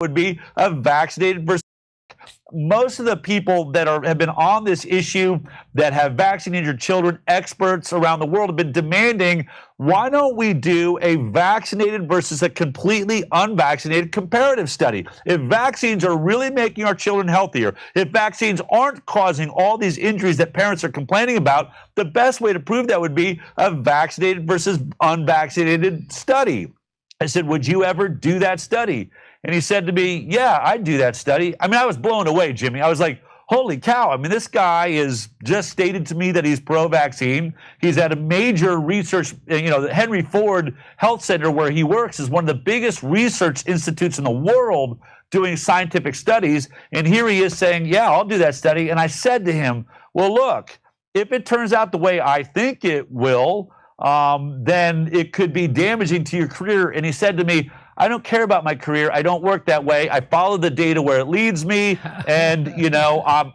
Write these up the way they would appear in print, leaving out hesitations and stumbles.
would be a vaccinated versus. Most of the people that have been on this issue that have vaccinated your children, experts around the world have been demanding, why don't we do a vaccinated versus a completely unvaccinated comparative study? If vaccines are really making our children healthier, if vaccines aren't causing all these injuries that parents are complaining about, the best way to prove that would be a vaccinated versus unvaccinated study. I said, would you ever do that study? And he said to me, yeah, I'd do that study. I mean, I was blown away, Jimmy. I was like, holy cow. I mean, this guy is just stated to me that he's pro-vaccine. He's at a major research, the Henry Ford Health Center where he works is one of the biggest research institutes in the world doing scientific studies. And here he is saying, yeah, I'll do that study. And I said to him, well, look, if it turns out the way I think it will, then it could be damaging to your career. And he said to me, I don't care about my career. I don't work that way. I follow the data where it leads me. And,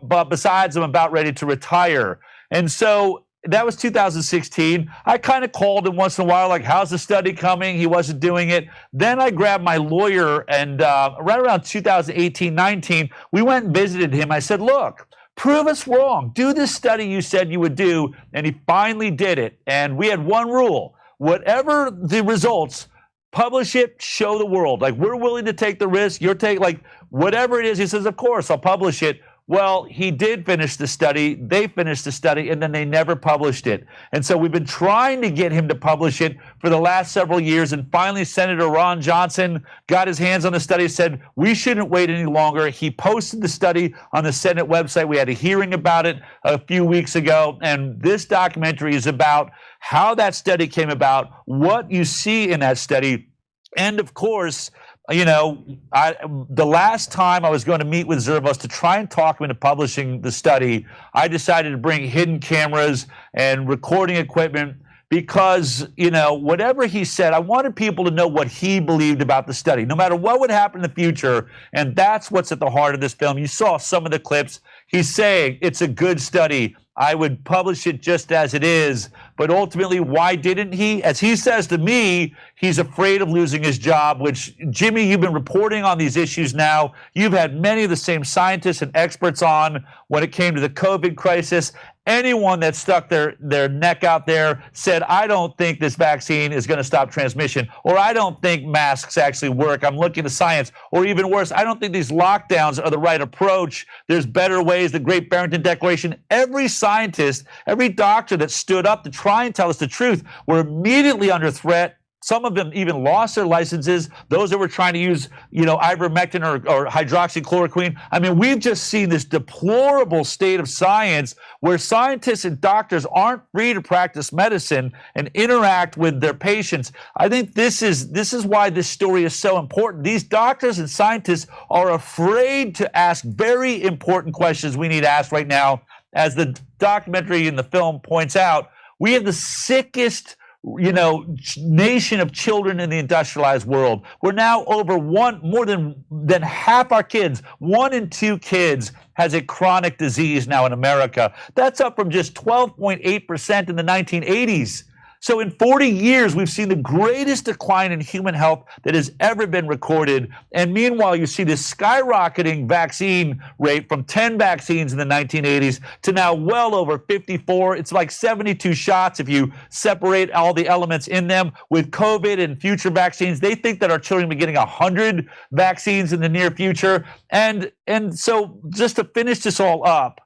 but besides, I'm about ready to retire. And so that was 2016. I kind of called him once in a while, like, how's the study coming? He wasn't doing it. Then I grabbed my lawyer and right around 2018, 19, we went and visited him. I said, look, prove us wrong. Do this study you said you would do. And he finally did it. And we had one rule. Whatever the results, publish it, show the world. Like, we're willing to take the risk. You're taking, like, whatever it is. He says, of course, I'll publish it. Well, he did finish the study. They finished the study, and then they never published it. And so we've been trying to get him to publish it for the last several years. And finally, Senator Ron Johnson got his hands on the study, said, we shouldn't wait any longer. He posted the study on the Senate website. We had a hearing about it a few weeks ago. And this documentary is about how that study came about, what you see in that study. And of course, the last time I was going to meet with Zervos to try and talk him into publishing the study, I decided to bring hidden cameras and recording equipment because, whatever he said, I wanted people to know what he believed about the study, no matter what would happen in the future. And that's what's at the heart of this film. You saw some of the clips. He's saying it's a good study. I would publish it just as it is. But ultimately, why didn't he? As he says to me, he's afraid of losing his job, which, Jimmy, you've been reporting on these issues now. You've had many of the same scientists and experts on when it came to the COVID crisis. Anyone that stuck their neck out there said, I don't think this vaccine is going to stop transmission, or I don't think masks actually work. I'm looking at science. Or even worse, I don't think these lockdowns are the right approach. There's better ways, the Great Barrington Declaration. Every scientist, every doctor that stood up to try and tell us the truth were immediately under threat. Some of them even lost their licenses. Those that were trying to use, ivermectin or hydroxychloroquine. I mean, we've just seen this deplorable state of science where scientists and doctors aren't free to practice medicine and interact with their patients. I think this is why this story is so important. These doctors and scientists are afraid to ask very important questions we need to ask right now. As the documentary in the film points out, we have the sickest nation of children in the industrialized world. We're now over more than half our kids, 1 in 2 kids has a chronic disease now in America. That's up from just 12.8% in the 1980s. So in 40 years, we've seen the greatest decline in human health that has ever been recorded. And meanwhile, you see this skyrocketing vaccine rate from 10 vaccines in the 1980s to now well over 54. It's like 72 shots if you separate all the elements in them. With COVID and future vaccines, they think that our children will be getting 100 vaccines in the near future. And so just to finish this all up,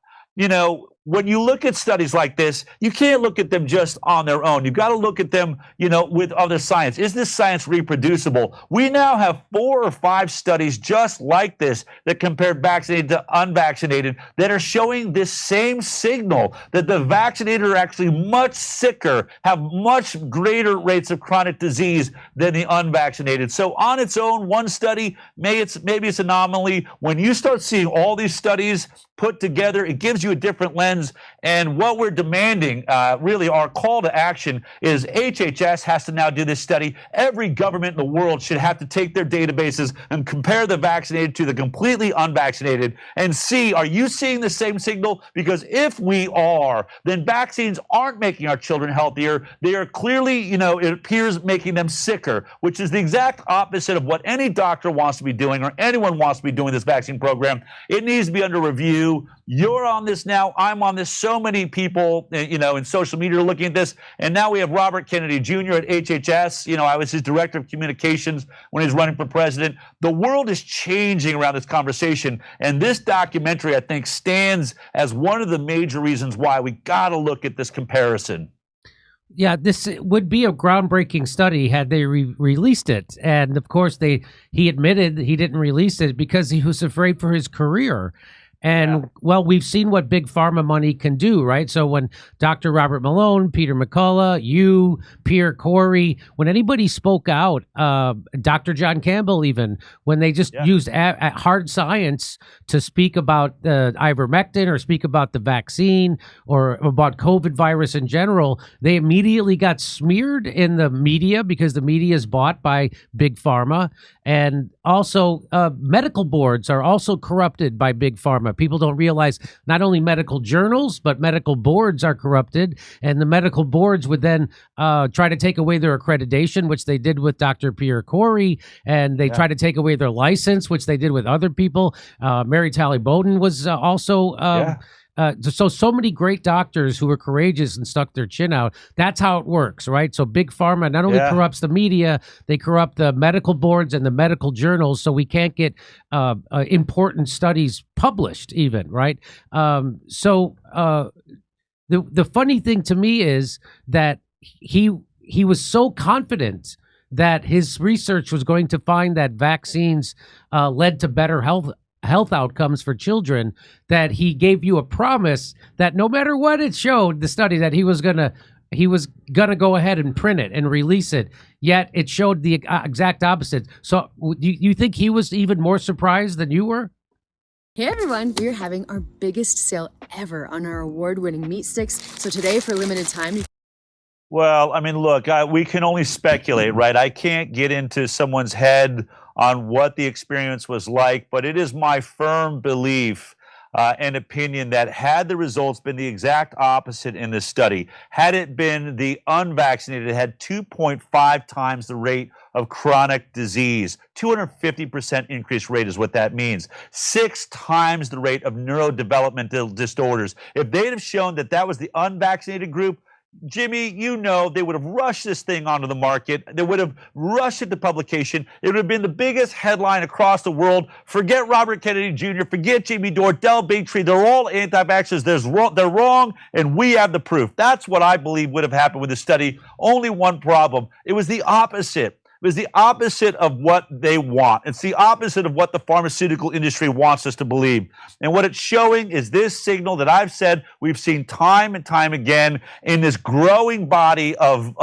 when you look at studies like this, you can't look at them just on their own. You've got to look at them, with other science. Is this science reproducible? We now have 4 or 5 studies just like this that compare vaccinated to unvaccinated that are showing this same signal that the vaccinated are actually much sicker, have much greater rates of chronic disease than the unvaccinated. So on its own, one study, maybe it's an anomaly. When you start seeing all these studies put together, it gives you a different lens. And what we're demanding, really our call to action, is HHS has to now do this study. Every government in the world should have to take their databases and compare the vaccinated to the completely unvaccinated and see, are you seeing the same signal? Because if we are, then vaccines aren't making our children healthier. They are clearly, it appears, making them sicker, which is the exact opposite of what any doctor wants to be doing or anyone wants to be doing this vaccine program. It needs to be under review. You're on this now. I'm on this. So many people, in social media are looking at this. And now we have Robert Kennedy Jr. at HHS. I was his director of communications when he was running for president. The world is changing around this conversation. And this documentary, I think, stands as one of the major reasons why we got to look at this comparison. Yeah, this would be a groundbreaking study had they released it. And of course, he admitted he didn't release it because he was afraid for his career. And, well, we've seen what big pharma money can do, right? So when Dr. Robert Malone, Peter McCullough, you, Pierre Corey, when anybody spoke out, Dr. John Campbell even, when they just used hard science to speak about ivermectin or speak about the vaccine or about COVID virus in general, they immediately got smeared in the media because the media is bought by big pharma. And also medical boards are also corrupted by big pharma. People don't realize not only medical journals, but medical boards are corrupted. And the medical boards would then try to take away their accreditation, which they did with Dr. Pierre Corey. And they try to take away their license, which they did with other people. Mary Talley Bowden was also... So many great doctors who were courageous and stuck their chin out. That's how it works, right? So big pharma not only corrupts the media, they corrupt the medical boards and the medical journals, so we can't get important studies published even, right? The funny thing to me is that he was so confident that his research was going to find that vaccines led to better health outcomes for children, that he gave you a promise that no matter what it showed, the study, that he was gonna go ahead and print it and release it. Yet it showed the exact opposite. So do you think he was even more surprised than you were? Hey everyone, we're having our biggest sale ever on our award-winning meat sticks. So today, for a limited time, well, I mean, look, we can only speculate, right? I can't get into someone's head on what the experience was like, but it is my firm belief and opinion that had the results been the exact opposite in this study, had it been the unvaccinated, it had 2.5 times the rate of chronic disease. 250% increased rate is what that means. 6 times the rate of neurodevelopmental disorders. If they'd have shown that that was the unvaccinated group, Jimmy, they would have rushed this thing onto the market. They would have rushed it to publication. It would have been the biggest headline across the world. Forget Robert Kennedy Jr., forget Jimmy Dore, Del Bigtree. They're all anti-vaxxers. They're wrong, and we have the proof. That's what I believe would have happened with the study. Only one problem. It was the opposite. It was the opposite of what they want. It's the opposite of what the pharmaceutical industry wants us to believe. And what it's showing is this signal that I've said we've seen time and time again in this growing body of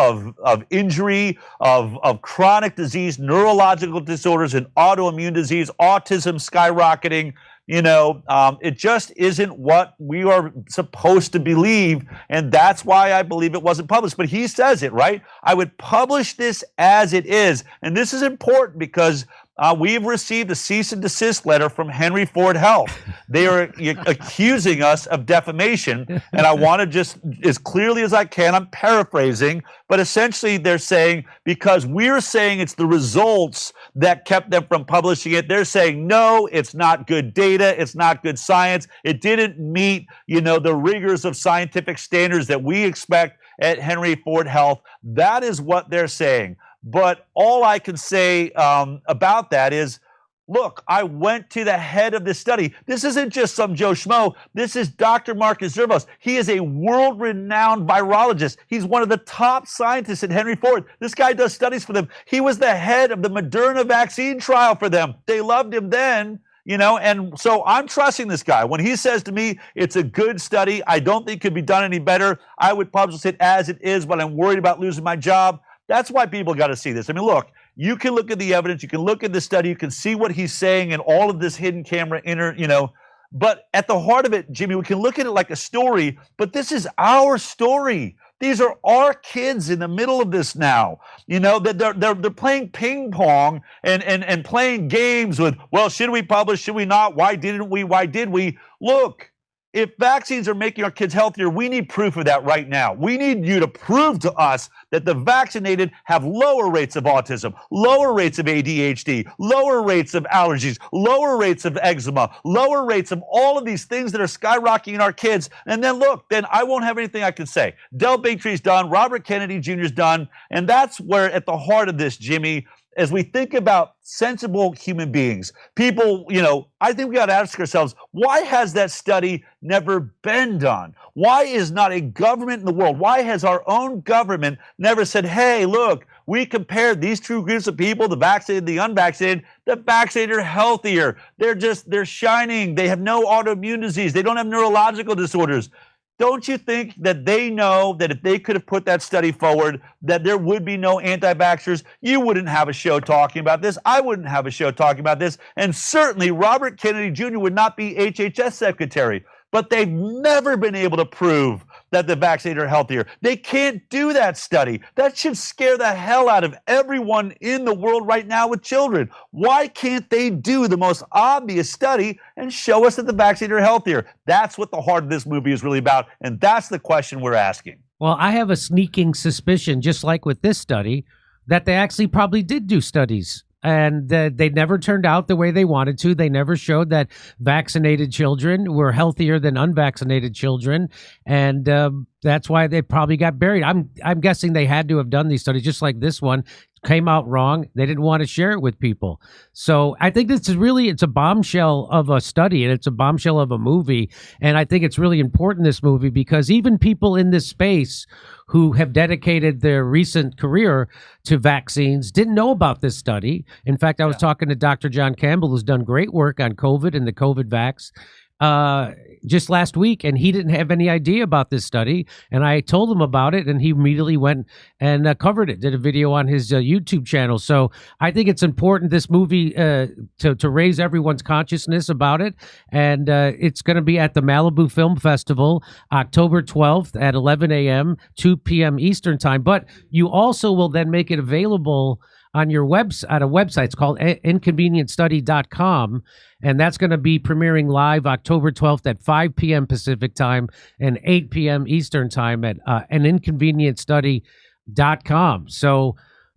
injury, of chronic disease, neurological disorders, and autoimmune disease, autism skyrocketing. It just isn't what we are supposed to believe, and that's why I believe it wasn't published. But he says it, right? I would publish this as it is, and this is important because we've received a cease and desist letter from Henry Ford Health. They are accusing us of defamation, and I want to just, as clearly as I can, I'm paraphrasing, but essentially they're saying, because we're saying it's the results that kept them from publishing it, they're saying, no, it's not good data, it's not good science, it didn't meet, the rigors of scientific standards that we expect at Henry Ford Health. That is what they're saying. But all I can say about that is, look, I went to the head of this study. This isn't just some Joe Schmo. This is Dr. Marcus Zervos. He is a world-renowned virologist. He's one of the top scientists at Henry Ford. This guy does studies for them. He was the head of the Moderna vaccine trial for them. They loved him then. And so I'm trusting this guy. When he says to me, it's a good study, I don't think it could be done any better, I would publish it as it is, but I'm worried about losing my job. That's why people got to see this. I mean, look, you can look at the evidence, you can look at the study, you can see what he's saying and all of this hidden camera But at the heart of it, Jimmy, we can look at it like a story, but this is our story. These are our kids in the middle of this now. You know, that they're playing ping pong and playing games with, well, should we publish? Should we not? Why didn't we? Why did we? Look, if vaccines are making our kids healthier, we need proof of that right now. We need you to prove to us that the vaccinated have lower rates of autism, lower rates of ADHD, lower rates of allergies, lower rates of eczema, lower rates of all of these things that are skyrocketing in our kids. And then look, then I won't have anything I can say. Del Bigtree's done, Robert Kennedy Jr.'s done, and that's where at the heart of this, Jimmy, as we think about sensible human beings, people, you know, I think we got to ask ourselves, why has that study never been done? Why is not a government in the world, why has our own government never said, hey, look, we compared these two groups of people, the vaccinated, the unvaccinated. The vaccinated are healthier. They're shining. They have no autoimmune disease. They don't have neurological disorders. Don't you think that they know that if they could have put that study forward, that there would be no anti-vaxxers? You wouldn't have a show talking about this. I wouldn't have a show talking about this. And certainly Robert Kennedy Jr. would not be HHS secretary. But they've never been able to prove that the vaccinated are healthier. They can't do that study. That should scare the hell out of everyone in the world right now with children. Why can't they do the most obvious study and show us that the vaccinated are healthier? That's what the heart of this movie is really about, and that's the question we're asking. Well, I have a sneaking suspicion, just like with this study, that they actually probably did do studies. And they never turned out the way they wanted to. They never showed that vaccinated children were healthier than unvaccinated children, and that's why they probably got buried. I'm guessing they had to have done these studies, just like this one came out wrong. They didn't want to share it with people. So I think this is really, it's a bombshell of a study, and it's a bombshell of a movie. And I think it's really important, this movie, because even people in this space who have dedicated their recent career to vaccines didn't know about this study. In fact, I was talking to Dr. John Campbell, who's done great work on COVID and the COVID vax just last week, and he didn't have any idea about this study. And I told him about it, and he immediately went and covered it, did a video on his YouTube channel. So I think it's important, this movie, to raise everyone's consciousness about it. And it's going to be at the Malibu Film Festival, October 12th at 11 a.m., 2 p.m. Eastern time. But you also will then make it available on your at a website. It's called inconvenientstudy.com, and that's going to be premiering live October 12th at 5 p.m. Pacific time and 8 p.m. Eastern time at aninconvenientstudy.com. So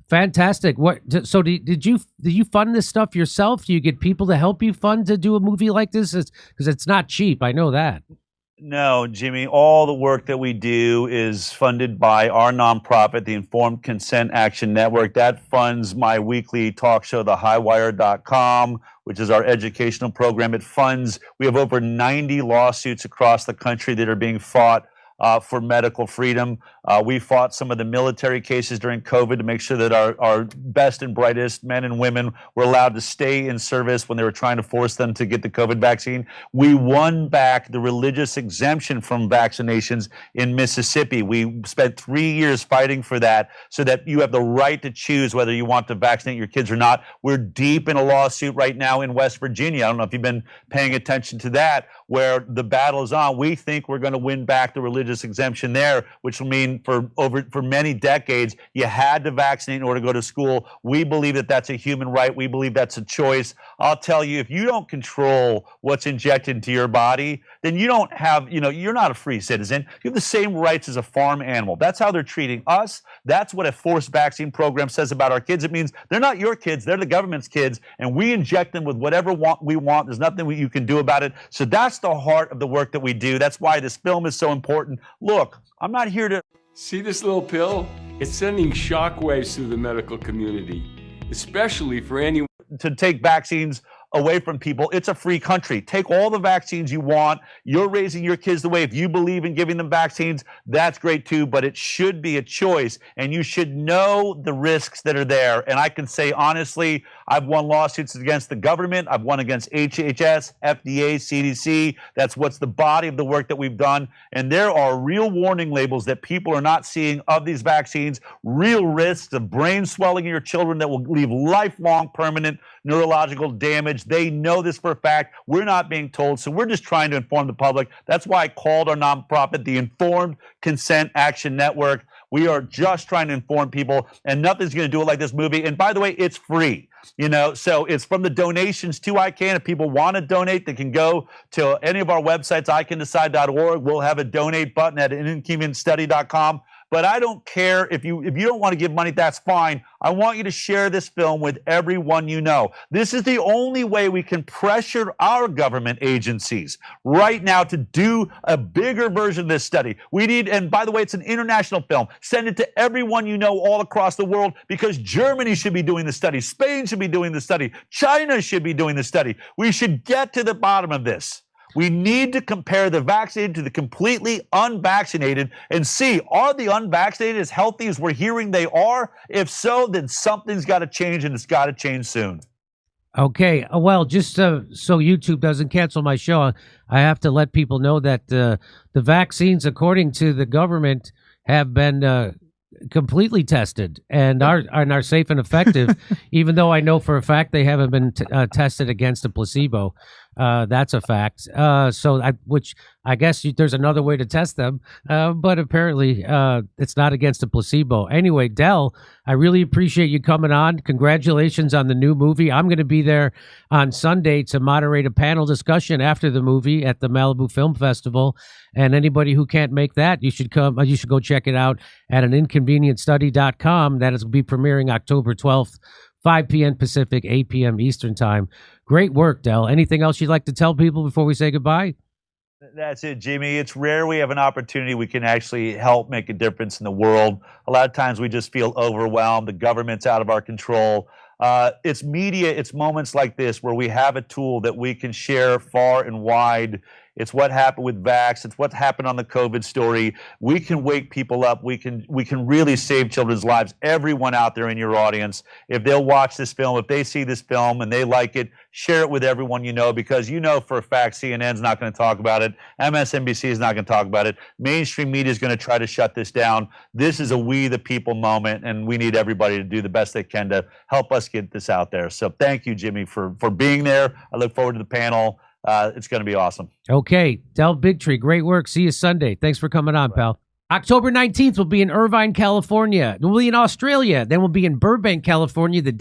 fantastic. So did you fund this stuff yourself? Do you get people to help you fund to do a movie like this? Because it's not cheap. I know that. No, Jimmy, all the work that we do is funded by our nonprofit, the Informed Consent Action Network. That funds my weekly talk show, thehighwire.com, which is our educational program. We have over 90 lawsuits across the country that are being fought for medical freedom. We fought some of the military cases during COVID to make sure that our best and brightest men and women were allowed to stay in service when they were trying to force them to get the COVID vaccine. We won back the religious exemption from vaccinations in Mississippi. We spent 3 years fighting for that so that you have the right to choose whether you want to vaccinate your kids or not. We're deep in a lawsuit right now in West Virginia. I don't know if you've been paying attention to that, where the battle is on. We think we're going to win back the religious exemption there, which will mean for many decades you had to vaccinate in order to go to school. We believe that that's a human right. We believe that's a choice. I'll tell you, if you don't control what's injected into your body, then you don't have, you're not a free citizen. You have the same rights as a farm animal. That's how they're treating us. That's what a forced vaccine program says about our kids. It means they're not your kids, they're the government's kids, and we inject them with whatever we want. There's nothing you can do about it. So that's the heart of the work that we do. That's why this film is so important. Look, I'm not here to... See this little pill? It's sending shockwaves through the medical community, especially for anyone to take vaccines away from people. It's a free country. Take all the vaccines you want. You're raising your kids the way. If you believe in giving them vaccines, that's great too, but it should be a choice, and you should know the risks that are there. And I can say honestly, I've won lawsuits against the government. I've won against HHS, FDA, CDC. That's what's the body of the work that we've done. And there are real warning labels that people are not seeing of these vaccines, real risks of brain swelling in your children that will leave lifelong permanent neurological damage. knowledge. They know this for a fact. We're not being told, so we're just trying to inform the public. That's why I called our nonprofit the Informed Consent Action Network. We are just trying to inform people, and nothing's going to do it like this movie. And by the way, it's free, so it's from the donations to ICANN. If people want to donate, they can go to any of our websites, icandecide.org. We'll have a donate button at inconvenientstudy.com. But I don't care if you don't want to give money, that's fine. I want you to share this film with everyone you know. This is the only way we can pressure our government agencies right now to do a bigger version of this study. We need, and by the way, it's an international film. Send it to everyone you know all across the world, because Germany should be doing the study. Spain should be doing the study. China should be doing the study. We should get to the bottom of this. We need to compare the vaccinated to the completely unvaccinated and see, are the unvaccinated as healthy as we're hearing they are? If so, then something's got to change, and it's got to change soon. Okay. Well, just so YouTube doesn't cancel my show, I have to let people know that the vaccines, according to the government, have been completely tested and are safe and effective, even though I know for a fact they haven't been tested against a placebo. That's a fact. Which I guess there's another way to test them, but apparently it's not against a placebo. Anyway, Del, I really appreciate you coming on. Congratulations on the new movie. I'm going to be there on Sunday to moderate a panel discussion after the movie at the Malibu Film Festival. And anybody who can't make that, you should come. You should go check it out at an inconvenientstudy.com. That is will be premiering October 12th. 5 p.m. Pacific, 8 p.m. Eastern Time. Great work, Del. Anything else you'd like to tell people before we say goodbye? That's it, Jimmy. It's rare we have an opportunity we can actually help make a difference in the world. A lot of times we just feel overwhelmed. The government's out of our control. It's media, it's moments like this where we have a tool that we can share far and wide. It's what happened with Vax. It's what happened on the COVID story. We can wake people up. We can really save children's lives. Everyone out there in your audience, if they'll watch this film, if they see this film and they like it, share it with everyone you know, because you know for a fact CNN's not going to talk about it. MSNBC is not going to talk about it. Mainstream media is going to try to shut this down. This is a we the people moment, and we need everybody to do the best they can to help us get this out there. So thank you, Jimmy, for being there. I look forward to the panel. It's going to be awesome. Okay. Del Bigtree, great work. See you Sunday. Thanks for coming on, pal. October 19th, we'll be in Irvine, California. We'll be in Australia. Then we'll be in Burbank, California the day